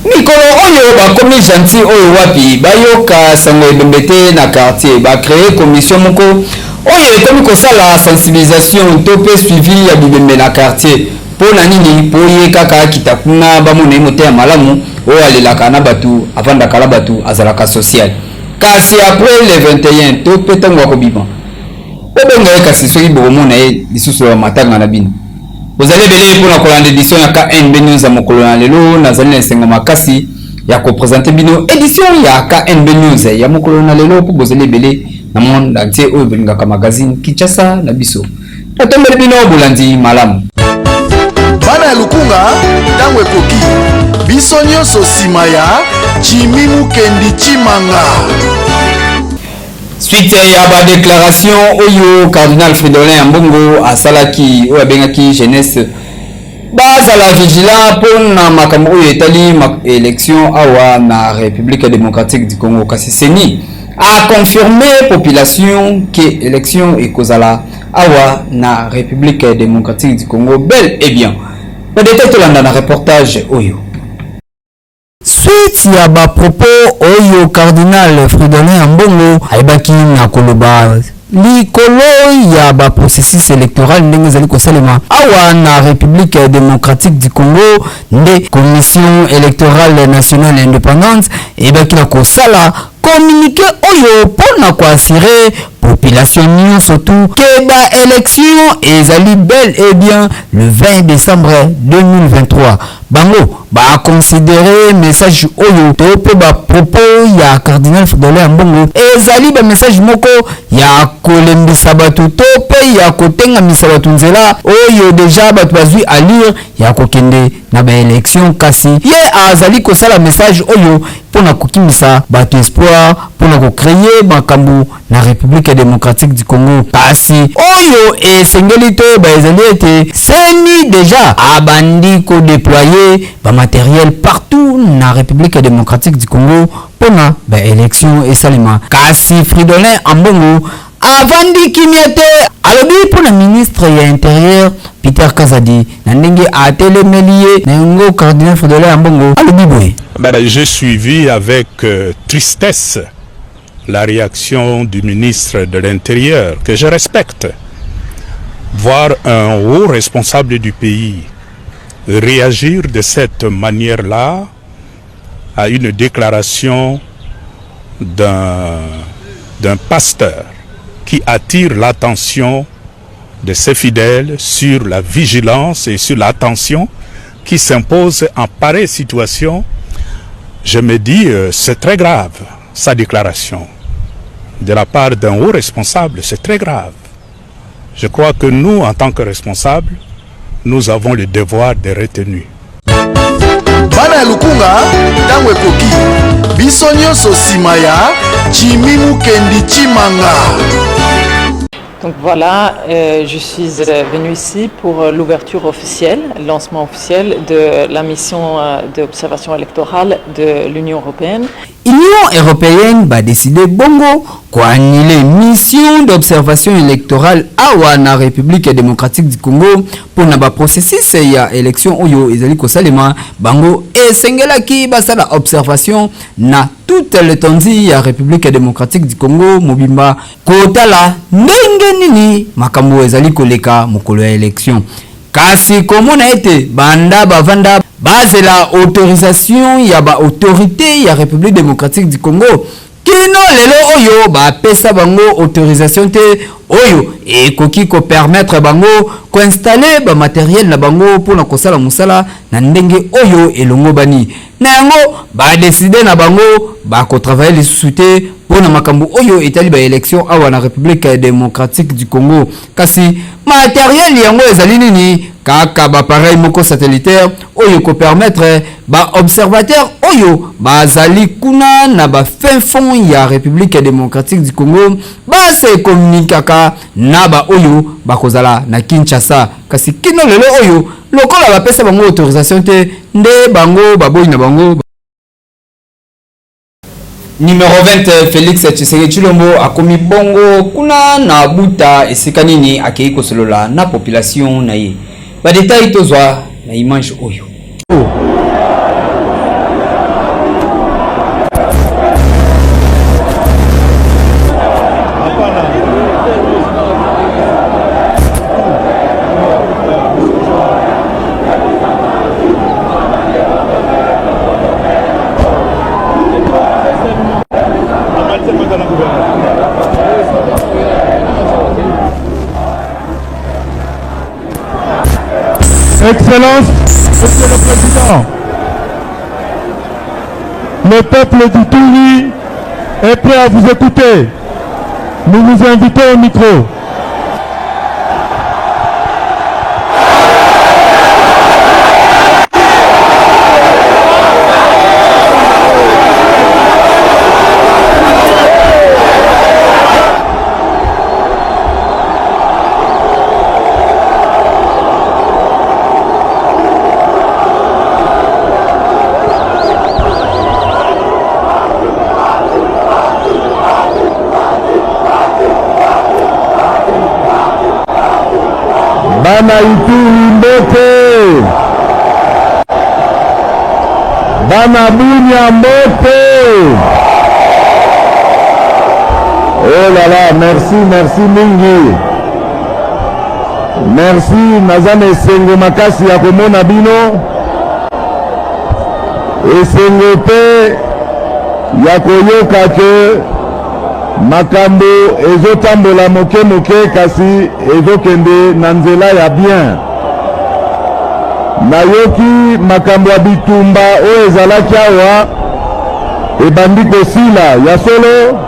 Mikolo oyo bakomi gentil oyo wapi bayoka sango ebembete na quartier ba créer commission moko oyo ekomi kosala sensibilisation to pe suivi ya bibembe na quartier pona nini poye kaka kitakuna bamone mote ya malamu oyo alelaka na batu avanda kala batu azalaka social kasi après le 21 to pe tango akobima obenga kasi soki bomona e lisusu ya matanga na bino. Vous allez belé pour la colonne d'édition ya KNB News à mon colonel lelo nazali na sengo makasi ya ko présenter bino édition ya KNB News ya mon colonel lelo pour vous allez belé na monde entier au belinga ka magazine Kinshasa na biso. Tombele bino bulandi malamu. Bana ya lukunga tango ekoki biso nyonso sima ya Chimimu Kendi Chimanga. Suite ya ba déclaration oyo cardinal Fridolin Ambongo asalaki oyo bengaki jeunesse bazala vigilant pona makambo oyo etali élection awa na République démocratique du Congo kasi seni a confirmé population que élection ekozala awa na République démocratique du Congo bel et bien. Ba détail tolanda na reportage oyo. Suite ya ba propos oyo cardinal Fridolin Ambongo aibaki na koloba likolo ya ba processus électoral ndenge zali kosalema awa na République démocratique du Congo nde commission électorale nationale indépendante ebaki na kosala communiqué oyo pona ko assurer population nyonso surtout que ba élection ezali bel et bien le 20 décembre 2023 bango ba considérer message oyo to pe ba propos ya cardinal Fridolin Ambongo ezali ba message moko ya kolembisa batu to pe ya kotenga misabatu nzela oyo déjà batu bazwi à lire ya kokende na ba élection kasi ye azali kosala message oyo pona kokimisa batu espoir pona ko créer makambu na République démocratique du Congo kasi oyo esengeli to ba ezali ete seni déjà abandi ko déployer ba matériel partout na République démocratique du Congo pona ba élection esalema kasi Fridolin Ambongo avandi kimiete alobi pona ministre ya intérieur Peter Kazadi na ndenge atelemelié na ngo cardinal Fridolin Ambongo alobi boye. J'ai suivi avec tristesse la réaction du ministre de l'Intérieur, que je respecte. Voir un haut responsable du pays réagir de cette manière-là à une déclaration d'un pasteur qui attire l'attention de ses fidèles sur la vigilance et sur l'attention qui s'impose en pareille situation, je me dis c'est très grave, sa déclaration. De la part d'un haut responsable, c'est très grave. Je crois que nous, en tant que responsables, nous avons le devoir de retenue. Bana lukunga tango ekoki biso nyonso sima ya Chimimu Kendi Chimanga. Donc voilà, je suis venue ici pour l'ouverture officielle, le lancement officiel de la mission d'observation électorale de l'Union européenne. L'Union européenne va décider bongo quoi annuler mission d'observation électorale à la République démocratique du Congo pour na ba processus ya élection oyo ezali kosalema bango et sengela ki basala observation na toute l'étendue ya République démocratique du Congo mobimba kotala ndenge nini makambo ezali koleka mokolo ya élection kasi komona ete banda bavanda bazela autorisation ya ba autorité ya République démocratique du Congo kino lelo oyo ba pesa bango autorisation te oyo et koki ko permettre bango ko installer ba matériel na bango pour na kosala musala na ndenge oyo elongo bani na yango ba décider na bango ba ko travailler les sous-soutés pour na makambu oyo etali ba élection awa na République démocratique du Congo kasi matériel yango ezali nini kaka appareil moko satellitaire oyo ko permettre ba observateur oyo bazali kuna na ba fin fond ya République démocratique du Congo ba se communiquaka na ba oyo bakozala na Kinshasa kasi kino lelo oyo lokola ba pesa bango autorisation te nde bango baboyi na bango. Numéro 20 Félix Tshisekedi Tshilombo akomi bongo kuna na buta esika nini akei kosolola na population na ye. Ba détail tozwa na image oyo. Excellence, Monsieur le Président, le peuple du Touri est prêt à vous écouter. Nous vous invitons au micro. Bana Ituri Mbote, Bana Bunia Mbote. Oh là là, merci mingi. Merci Nazane Sengo Makasi ya komona bino. Esengo pe ya koyoka ke makambo ezotambola moke kasi ezokende na nzela ya bien. Nayoki makambo ya bitumba oyo ezalaki awa ebandi kosila ya solo.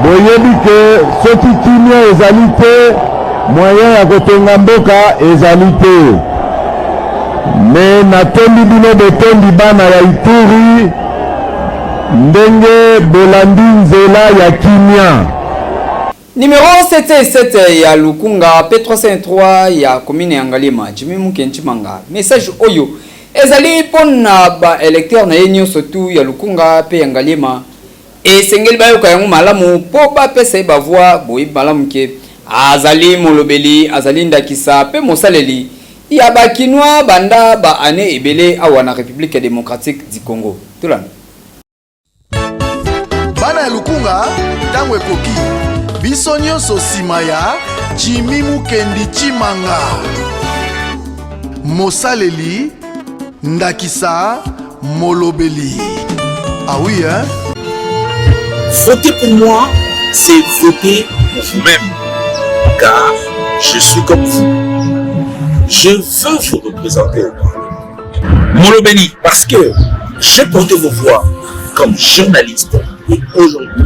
Boyebi ke soki kimia ezali te moyen ya kotonga mboka ezali te. Me natondi bino botondi bana ya Ituri ndenge bolandi nzela ya kimia. Numéro 77 ya Lukunga P303 ya commune ya Ngalema Jimmy Mukenchi Manga. Message oyo ezali pona ba électeur na yenyo surtout ya Lukunga pe ya Ngalema. E sengeli bayo kayangu malamu po ba pesa ba voix boyi malamu ke azali molobeli azali ndakisa pe mosaleli ya ba kinwa banda ba ane ebele awa na République démocratique du Congo. Tulana bana ya Lukunga tango ekoki biso nyonso sima ya Jimmy Mukendi Chimanga mosaleli ndakisa molobeli. Ah oui hein. Voter pour moi, c'est voter pour vous-même, car je suis comme vous. Je veux vous représenter au Parlement. Molobeli, parce que j'ai porté vos voix comme journaliste et aujourd'hui,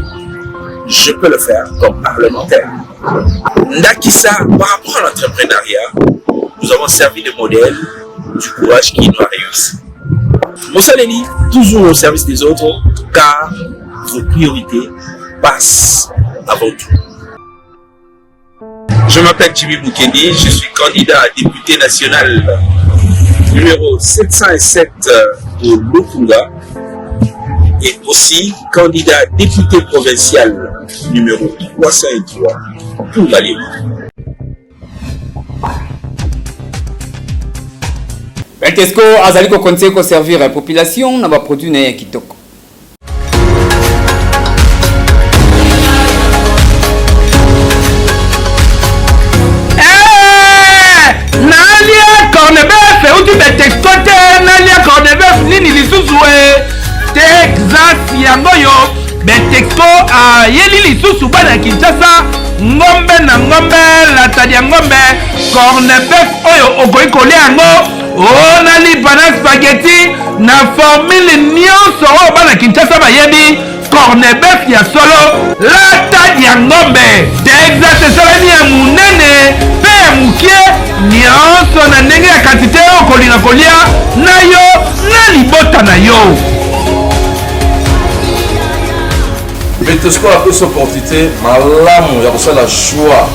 je peux le faire comme parlementaire. Ndakisa, par rapport à l'entrepreneuriat, nous avons servi de modèle du courage qui nous a réussi. Moussaleni, toujours au service des autres, car vos priorités passent avant tout. Je m'appelle Jimmy Mukendi, je suis candidat à député national numéro 707 au Lukunga et aussi candidat à député provincial numéro 303 pour la Lima. Beltesco azali ko conseil ko servir la population na ba produit na kitoko. Nini lisusu Texas yangoyo betexto yeli lisusu bana Kinshasa ngombe na ngombe latadi ya ngombe cornebef oyo okoki kolia yango onali bana spaghetti na formule nyonso oyo bana Kinshasa bayebi cornebef ya solo latadi ya ngombe texas esalami ya munene mpe ya mukie nyonso na ndenge ya kantite oyo okolinga kolia na yo na libota na yo. Betesco apesa opportunité malamu ya kosala choix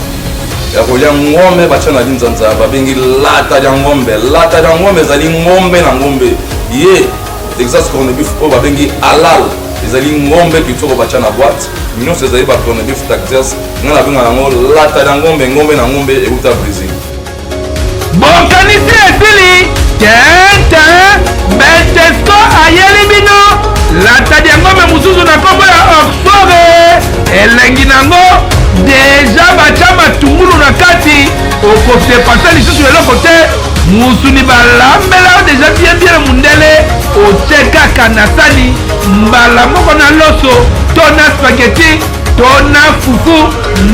ya kolia ngombe batia na linzanza babengi lata ya ngombe. Lata ya ngombe ezali ngombe na ngombe ye Texas corned beef oyo babengi halal ezali ngombe kitoko batia na boîte nyonso ezali ba corned beef Texas nga na benga yango lata ya ngombe ngombe na ngombe euta Brésil. Bokanisi esili tete Betesco ayeli bino latadi ya ngombe mosusu na kombo ya oxfore elengi nango deja batia matungulu na kati okosepasa lisusu eloko te musuni balambela deja bien mundele otie kaka na sani mbala moko na loso to na spaghetti to na fufu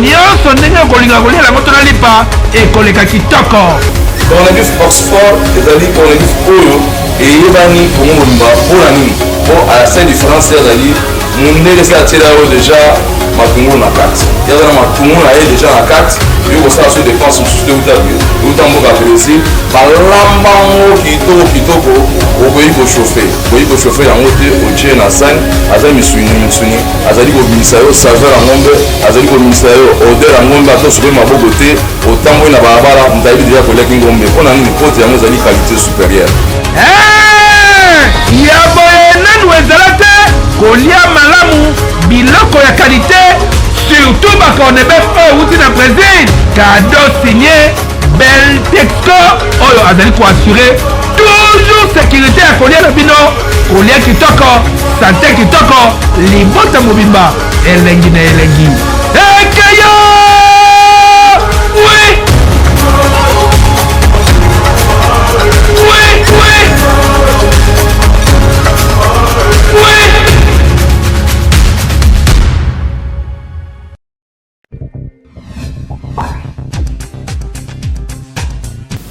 nyonso ndenge okolinga kolia yango to na lipa ekoleka kitoko. Corned beef Oxford ezali corned beef oyo eyebani kongo mobimba mpona nini po à la seule différence ezali mundele se atiela oyo deja matungulu na kati yaza na matungulu na ye deja na kati yo kosala so dépense mosusu euta mboka Brésil balamba yango kitoko okoyi kochauffe yango te otie na sani aza misuni azali kobimisa yo saveur ya ngombe azali kobimisa yo odeur ya ngombe ata sokoyi maboko te otamboli na balabala ntayebi deja koliaki ngombe mpona nini pote yango ezali qualité supérieure. Ya boye nanu ezala te kolia malamu biloko ya qualité surtout bacornebef oyo wuti na Brésil kado signé Betesco oyo azali koassure toujours sécurité ya kolia na bino kolia kitoko sante kitoko libota mobimba elengi na elengi ekeyo oui.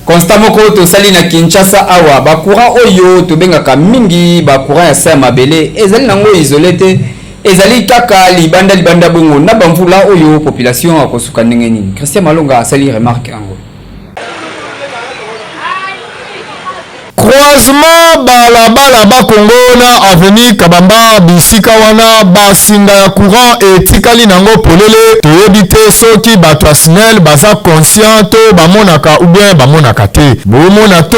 Constat moko tosali na Kinshasa awa bakura oyo tobengaka mingi bakura ya sa mabele ezali nango isolé te ezali kaka libanda bongo na bamvula oyo population akosuka ndenge nini. Christian Malonga asali remarque yango. Croisement balabala bakongo na avenue Kabamba bisika wana basinga ya courant etikali nango polele toyebi te soki bato ya SNEL baza conscient to bamonaka ou bien bamonaka te bomona te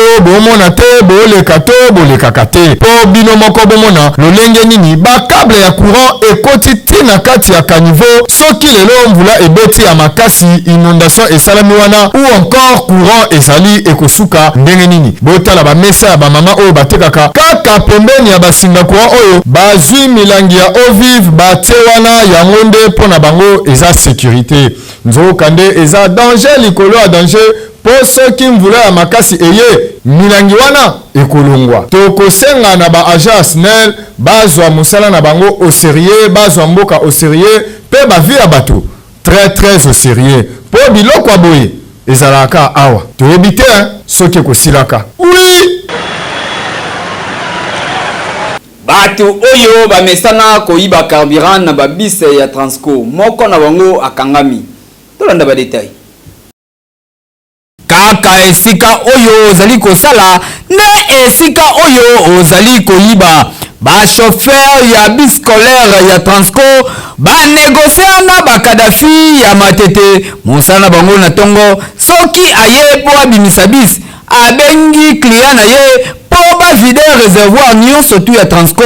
boleka to bolekaka te po bino moko bomona lolenge nini bakable ya courant ekoti tina kati ya caniveau soki lelo mvula ebeti ya makasi inondation esalami wana ou encore courant ezali ekosuka ndenge nini botala bamesa ya bamama oyo batekaka kaka pembeni ya basinga courant oyo bazwi milangi ya eau vive batie wana yango nde mpona bango eza sécurité nzoka nde eza danger likolo ya danger po soki mvula ya makasi eye milangi wana ekolongwa tokosenga na baagent SNEL bazwa mosala na bango au sérieux bazwa mboka au sérieux pe bavi ya bato très au sérieux po biloko ya boye ezalaka awa toyebi te soki ekosilaka oui. Bato oyo bamesana koyiba carburant na babise ya Transco moko na bango akangami tolanda ba detail kaka esika oyo ozali kosala ne esika oyo ozali koyiba ba chauffeur ya bus scolaire ya Transco ba négocier na ba Kadafi ya matete mosana bango na tongo soki aye po abimisa bis abengi client na ye po ba vide réservoir nyonso tu ya Transco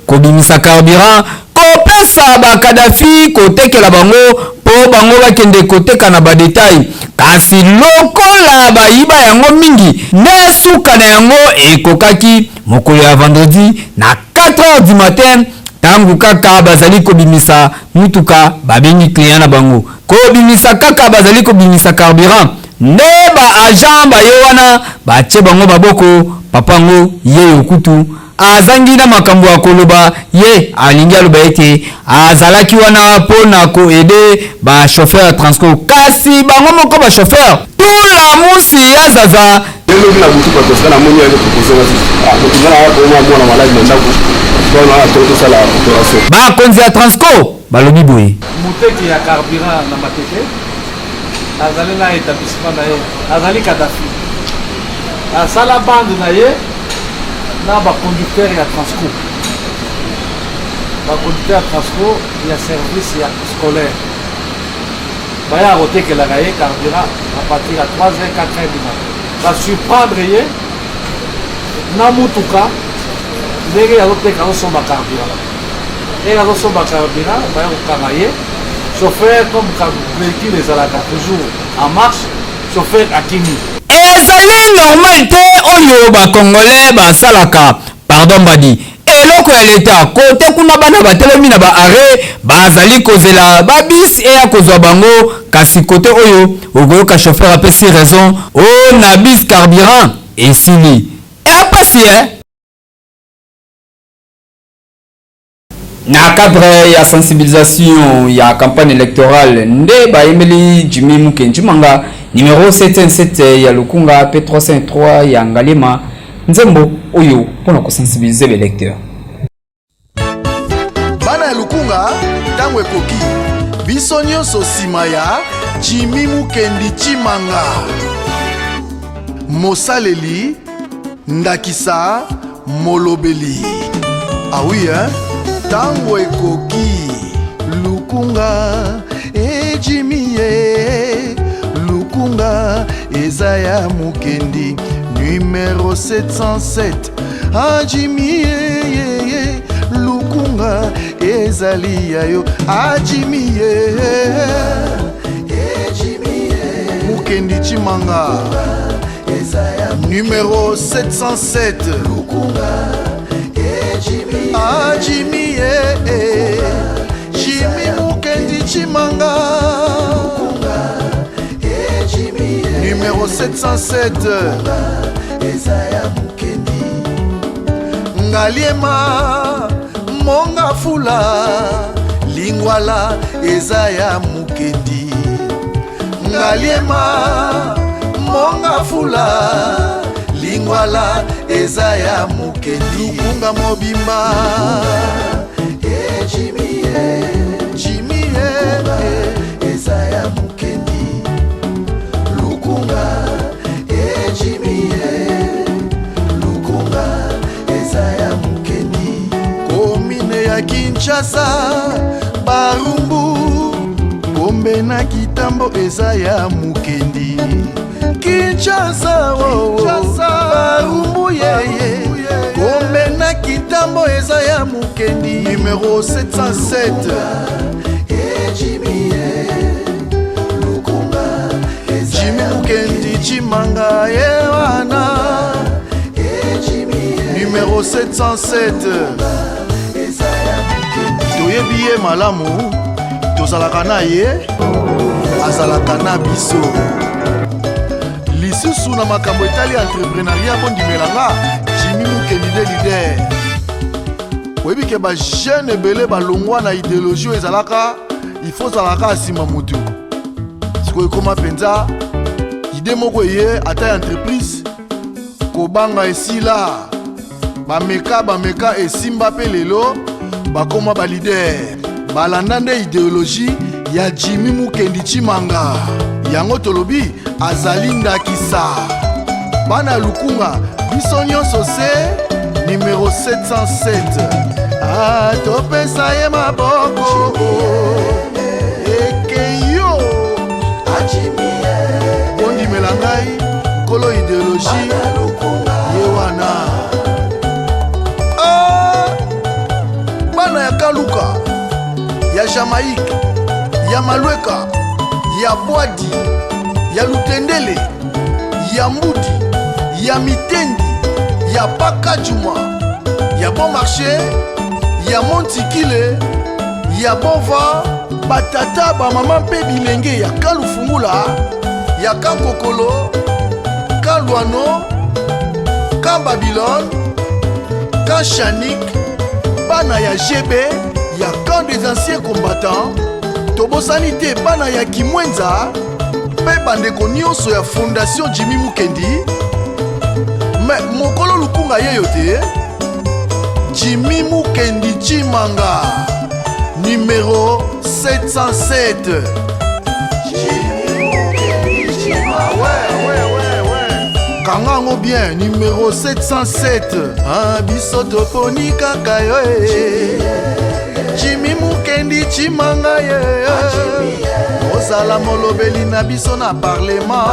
kobimisa carburant kopesa ba Kadafi kotekela bango po bango bakende koteka na ba detail kasi lokola bayiba yango mingi ne suka na yango ekokaki mokolo ya vendredi na 4h du matin tangu kaka bazali kobimisa mutuka babengi client na bango kobimisa kaka bazali kobimisa carburant nde ba agent baye wana batie bango baboko papango ye okutu azangi na makambo ya koloba ye alingi aloba ete azalaki wana pona ko aider ba chauffeur ya Transco kasi bango moko ba chauffeur tula musi ya zaza lelo na butu kwa tosana moni ya proposition na mwana malade na ndako mpona tosala opération bakonzi ya Transco balobi boye moteki ya carburant na matete azali na établissement na ye azali Kadafi asala bande na ye na baconducteur ya Transco baconducteur ya Transco ya service ya scolaire baya kotekelaka ye carburant à partir ya 3h 4h du matin basurprendre ye na mutuka ndenge azoteka azosomba carburant ndenge azosomba carburant baya kokanga ye chauffeur comme véhicule ezalaka toujours en marche chauffeur akimi ezali normal te oyo bakongolais basalaka pardon badi eloko ya leta kote kuna bana batelemi na baare bazali kozela babisi eya kozwa bango kasi kote oyo okoyoka chauffeur apesi raison o na bis carburant esili epasi na cadre ya sensibilisation ya campagne électorale nde bayembeli Jimmy Mukendi Chimanga numéro 717 ya Lukunga P353 ya Ngalema nzembo oyo mpona kosensibiliser l'électeur. Bana ya Lukunga tango ekoki biso nyonso nsima ya Jimmy Mukendi Chimanga mosaleli ndakisa molobeli. Ah oui hein? Tango ekoki Lukunga Jimmy Lukunga Ezaya Mukendi numéro 707 Jimmy Lukunga ezali yayo Jimmy Mukendi Chimanga numéro 707 Lukunga Jimmy Jimmy Mukendi Chimanga numéro 707 Ezaya Mukendi Ngaliema Monga Fula Lingwala Ezaya Mukendi Ngaliema Monga Fula Lingwala Ezaya Mukendi Lukunga Mobimba Jimmy Jimmy Ezaya Mukendi Lukunga Jimmy Lukunga Ezaya Mukendi Komine ya Kinshasa Barumbu Pombe na Kitambo Ezaya Mukendi Kinshasa Barumbu yeye Kombe na Kitambo Ezaya Mukendi numéro 707 Jimmy Lukunga Jimmy Mukendi Chimanga Ewana numéro 707 toyebi ye malamu tozalaka na ye azalaka na biso lisusu na makambo etali entrepreneuria bondimelanga Jimmy Mukendi de leader oyebi ke bajeune ebele balongwa na idéologie oyo ezalaka ifo ozalaka asima motu sikoyo ekoma mpenza ide moko eye ata ya entreprise kobanga esila bameka esimba mpe lelo bakoma balider balanda nde idéologie ya Jimmy Mukendi Chimanga yango tolobi azali ndakisa bana ya Lukunga biso nyonso se numéro 707 topesa ye maboko ekeyo ondimela ngai kolo idéologie ye wana bana ya Kaluka ya Jamaïque ya Malweka ya Bwadi ya Lutendele ya Mbudi ya Mitendi ya Pakajuma ya Bon Marché ya Montikile ya Bova batata bamama mpe bilenge ya Kalufungula ya Kankokolo Kalwano Kan Babylone Kan Chanik bana ya Jebe ya Camp des anciens combattants tobosani te bana ya Kimwenza mpe bandeko nyonso ya fondation Jimmy Mukendi me mokolo Lukunga yeyo te Jimmy Mukendi Chimanga, numéro 707. Kangango bien, numéro 707. Bisoto poni kakayo. Jimmy Mukendi Chimanga ye. Osala molobeli na biso na parlement.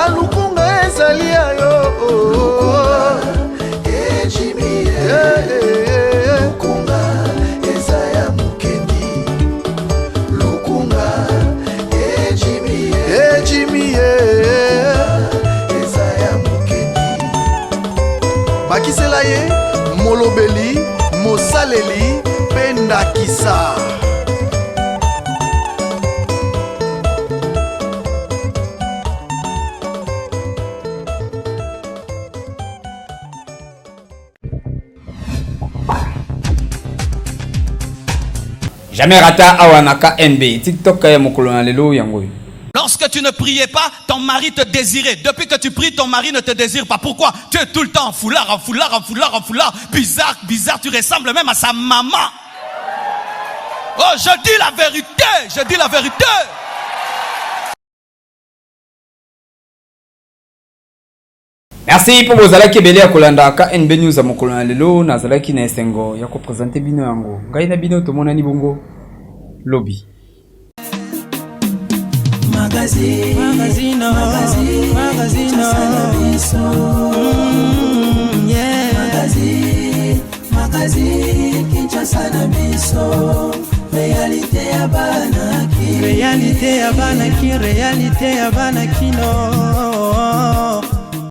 Alukunga ezali yo. Jimmy Lukunga ezaya Mukendi. Lukunga Jimmy Jimmy ezaya Mukendi. Bakisela ye molobeli mosaleli penda kisa. Jamais rata awanaka NB TikTok ya mokolo na lelo yango. Lorsque tu ne priais pas, ton mari te désirait. Depuis que tu pries, ton mari ne te désire pas. Pourquoi? Tu es tout le temps en foulard, en foulard, en foulard, en foulard. Bizarre, bizarre, tu ressembles même à sa maman. Oh, je dis la vérité, je dis la vérité. Merci pour vos alaki belé akolanda ka NB News a mokolo na lelo na zalaki na esengo ya ko présenter bino yango. Ngai na bino to mona ni bongo lobby. Magazine, Kinshasa na biso. Réalité ya banaki, réalité ya banaki, réalité ya banaki no.